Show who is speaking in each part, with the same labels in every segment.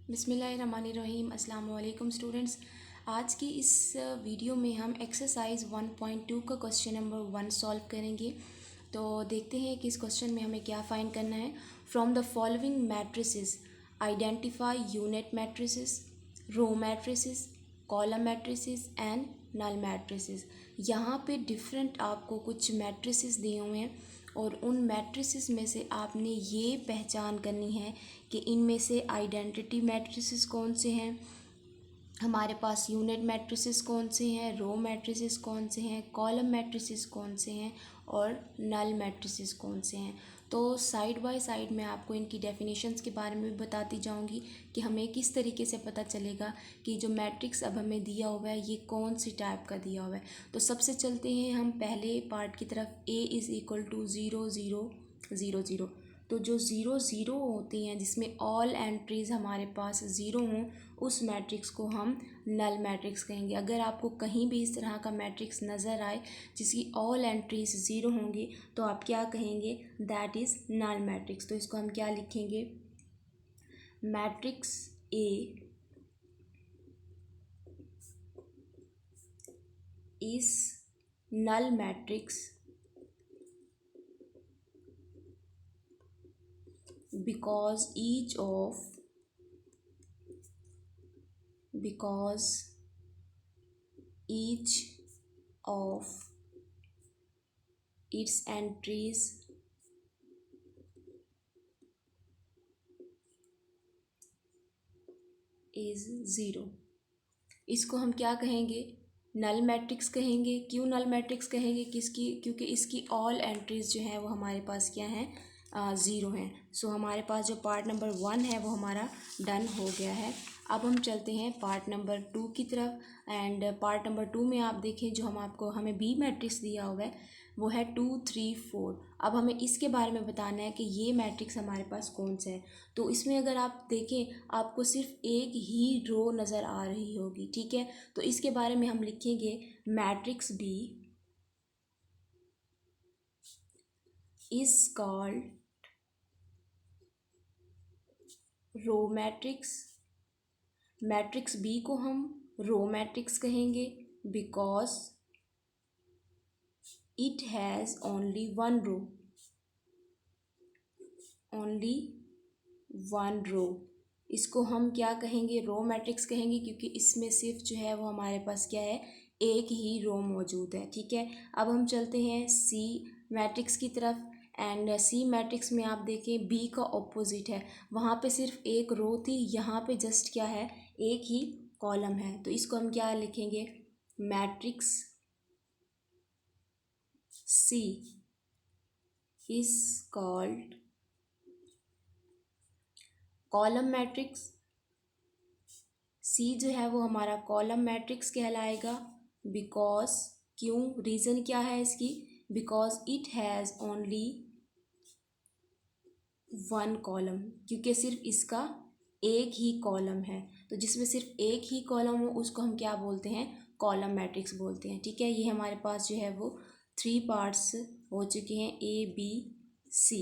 Speaker 1: बिस्मिल्लाहिर्रहमानिर्रहीम। अस्सलाम वालेकुम स्टूडेंट्स। आज की इस वीडियो में हम एक्सरसाइज 1.2 का क्वेश्चन नंबर 1 सॉल्व करेंगे। तो देखते हैं कि इस क्वेश्चन में हमें क्या फाइंड करना है। From the following matrices identify unit matrices, row matrices, column matrices and null matrices. यहाँ पे डिफरेंट आपको कुछ मैट्रिसेस दिए हुए हैं और उन मैट्रिसेस में से आपने ये पहचान करनी है कि इनमें से आइडेंटिटी मैट्रिसेस कौन से हैं, हमारे पास यूनिट मैट्रिसेस कौन से हैं, रो मैट्रिसेस कौन से हैं, कॉलम मैट्रिसेस कौन से हैं और नल मैट्रिसेस कौन से हैं। तो साइड बाय साइड मैं आपको इनकी डेफिनेशंस के बारे में भी बताती जाऊंगी कि हमें किस तरीके से पता चलेगा कि जो मैट्रिक्स अब हमें दिया हुआ है ये कौन सी टाइप का दिया हुआ है। तो सबसे चलते हैं हम पहले पार्ट की तरफ। A is equal to 0 0 0 0। तो जो 0 0 होती हैं जिसमें ऑल एंट्रीज हमारे पास ज़ीरो हों उस मैट्रिक्स को हम नल मैट्रिक्स कहेंगे। अगर आपको कहीं भी इस तरह का मैट्रिक्स नज़र आए जिसकी ऑल एंट्रीज ज़ीरो होंगी तो आप क्या कहेंगे, दैट इज़ नल मैट्रिक्स। तो इसको हम क्या लिखेंगे, matrix A is null matrix because each of its entries is zero. इसको हम क्या कहेंगे, नल मैट्रिक्स कहेंगे। क्यों नल मैट्रिक्स कहेंगे, किसकी, क्योंकि इसकी ऑल एंट्रीज जो हैं वो हमारे पास क्या हैं, ज़ीरो हैं। सो हमारे पास जो पार्ट नंबर 1 है वो हमारा डन हो गया है। अब हम चलते हैं पार्ट नंबर 2 की तरफ। एंड पार्ट नंबर 2 में आप देखें जो हमें बी मैट्रिक्स दिया हुआ है वो है 2 3 4। अब हमें इसके बारे में बताना है कि ये मैट्रिक्स हमारे पास कौन सा है। तो इसमें अगर आप देखें आपको सिर्फ एक ही रो नज़र आ रही होगी, ठीक है। तो इसके बारे में हम लिखेंगे matrix B is called row matrix. Matrix B को हम रो मैट्रिक्स कहेंगे because it has only one row, only one row. इसको हम क्या कहेंगे, रो मैट्रिक्स कहेंगे क्योंकि इसमें सिर्फ जो है वो हमारे पास क्या है, एक ही रो मौजूद है, ठीक है। अब हम चलते हैं सी मैट्रिक्स की तरफ। एंड सी मैट्रिक्स में आप देखें बी का ऑपोजिट है, वहाँ पे सिर्फ एक रो थी, यहाँ पे जस्ट क्या है, एक ही कॉलम है। तो इसको हम क्या लिखेंगे, matrix C is called column matrix. C जो है वो हमारा कॉलम मैट्रिक्स कहलाएगा बिकॉज, क्यों, रीज़न क्या है इसकी, because it has only one column, क्योंकि सिर्फ इसका एक ही कॉलम है। तो जिसमें सिर्फ एक ही कॉलम हो उसको हम क्या बोलते हैं, कॉलम मैट्रिक्स बोलते हैं, ठीक है। ये हमारे पास जो है वो 3 पार्ट्स हो चुके हैं, ए बी सी।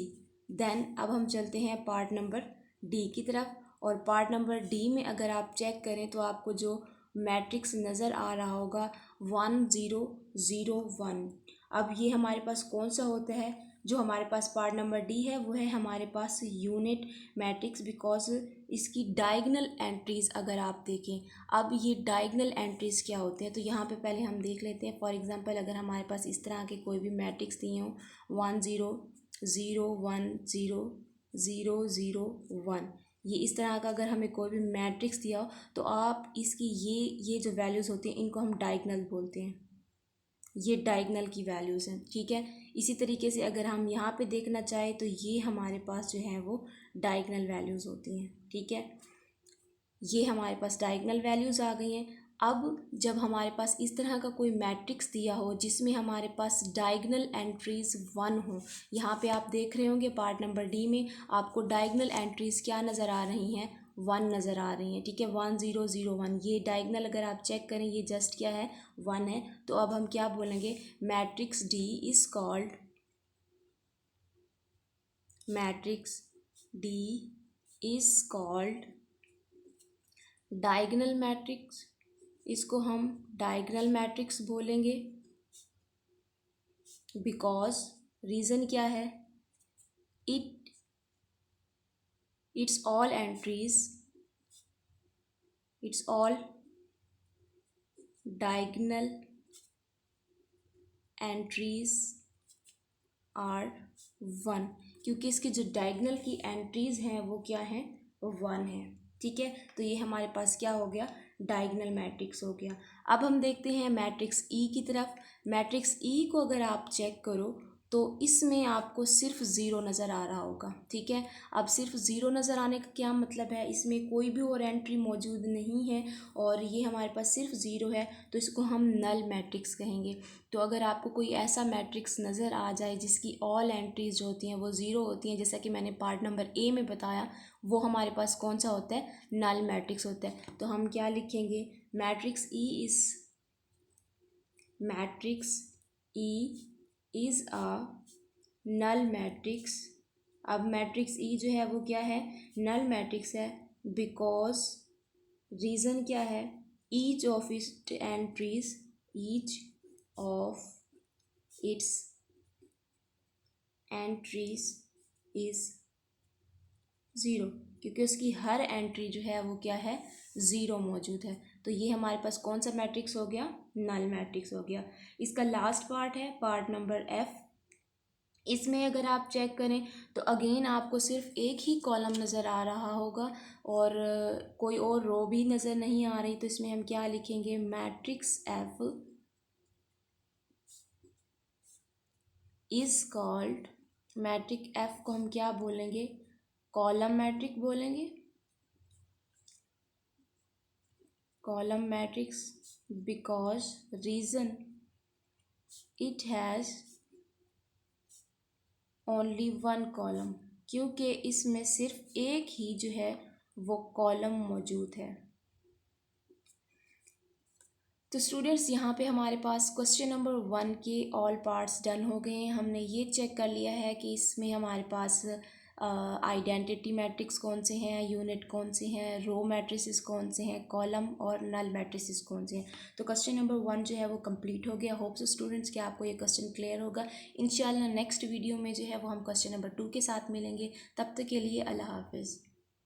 Speaker 1: देन अब हम चलते हैं पार्ट नंबर डी की तरफ। और पार्ट नंबर डी में अगर आप चेक करें तो आपको जो मैट्रिक्स नज़र आ रहा होगा 1 0 0 1। अब ये हमारे पास कौन सा होता है, जो हमारे पास पार्ट नंबर डी है वो है हमारे पास यूनिट मैट्रिक्स बिकॉज इसकी डायगनल एंट्रीज अगर आप देखें। अब ये डायगनल एंट्रीज क्या होते हैं तो यहाँ पे पहले हम देख लेते हैं। फॉर एग्जांपल अगर हमारे पास इस तरह के कोई भी मैट्रिक्स दिए हों 1 0 0 1 0 0 0 1, ये इस तरह का अगर हमें कोई भी मैट्रिक्स दिया हो तो आप इसकी ये जो वैल्यूज़ होती हैं इनको हम डायगनल बोलते हैं, ये डायगनल की वैल्यूज़ हैं, ठीक है। इसी तरीके से अगर हम यहाँ पे देखना चाहें तो ये हमारे पास जो है वो डायगनल वैल्यूज़ होती हैं, ठीक है। ये हमारे पास डायगनल वैल्यूज़ आ गई हैं। अब जब हमारे पास इस तरह का कोई मैट्रिक्स दिया हो जिसमें हमारे पास डायगनल एंट्रीज़ 1 हो, यहाँ पे आप देख रहे होंगे पार्ट नंबर डी में आपको डायगनल एंट्रीज़ क्या नज़र आ रही हैं, 1 नज़र आ रही हैं, ठीक है। 1 0 0 1 ये डायगनल अगर आप चेक करें ये जस्ट क्या है, 1 है। तो अब हम क्या बोलेंगे, matrix D is called matrix D is called diagonal matrix, इसको हम डायगोनल मैट्रिक्स बोलेंगे बिकॉज रीज़न क्या है, it's all diagonal entries are 1, क्योंकि इसकी जो डायगोनल की एंट्रीज हैं वो क्या हैं, 1 है। ठीक है, तो ये हमारे पास क्या हो गया, डायगोनल मैट्रिक्स हो गया। अब हम देखते हैं मैट्रिक्स ई की तरफ। मैट्रिक्स ई को अगर आप चेक करो तो इसमें आपको सिर्फ ज़ीरो नज़र आ रहा होगा। ठीक है, अब सिर्फ ज़ीरो नज़र आने का क्या मतलब है, इसमें कोई भी और एंट्री मौजूद नहीं है और ये हमारे पास सिर्फ ज़ीरो है, तो इसको हम नल मैट्रिक्स कहेंगे। तो अगर आपको कोई ऐसा मैट्रिक्स नज़र आ जाए जिसकी ऑल एंट्रीज जो होती हैं वो ज़ीरो होती हैं, जैसा कि मैंने पार्ट नंबर ए में बताया, वो हमारे पास कौन सा होता है, नल मैट्रिक्स होता है। तो हम क्या लिखेंगे, matrix E is a null matrix. अब मैट्रिक्स ई जो है वो क्या है, नल मैट्रिक्स है बिकॉज रीज़न क्या है, each of its entries is zero, क्योंकि उसकी हर एंट्री जो है वो क्या है, ज़ीरो मौजूद है। तो ये हमारे पास कौन सा मैट्रिक्स हो गया, नल मैट्रिक्स हो गया। इसका लास्ट पार्ट है पार्ट नंबर एफ। इसमें अगर आप चेक करें तो अगेन आपको सिर्फ एक ही कॉलम नज़र आ रहा होगा और कोई और रो भी नज़र नहीं आ रही। तो इसमें हम क्या लिखेंगे, matrix F is called, matrix F को हम क्या बोलेंगे, कॉलम मैट्रिक बोलेंगे, column matrix because reason it has only 1 column, क्योंकि इसमें सिर्फ एक ही जो है वो कॉलम मौजूद है। तो स्टूडेंट्स यहाँ पे हमारे पास क्वेश्चन नंबर 1 के ऑल पार्ट्स डन हो गए हैं। हमने ये चेक कर लिया है कि इसमें हमारे पास आइडेंटिटी मैट्रिक्स कौन से हैं, यूनिट कौन से हैं, रो मैट्रिसेस कौन से हैं, कॉलम और नल मैट्रिसेस कौन से हैं। तो क्वेश्चन नंबर 1 जो है वो कंप्लीट हो गया। होप सो स्टूडेंट्स कि आपको ये क्वेश्चन क्लियर होगा। इंशाल्लाह नेक्स्ट वीडियो में जो है वो हम क्वेश्चन नंबर 2 के साथ मिलेंगे। तब तक के लिए अल्लाह हाफिज़।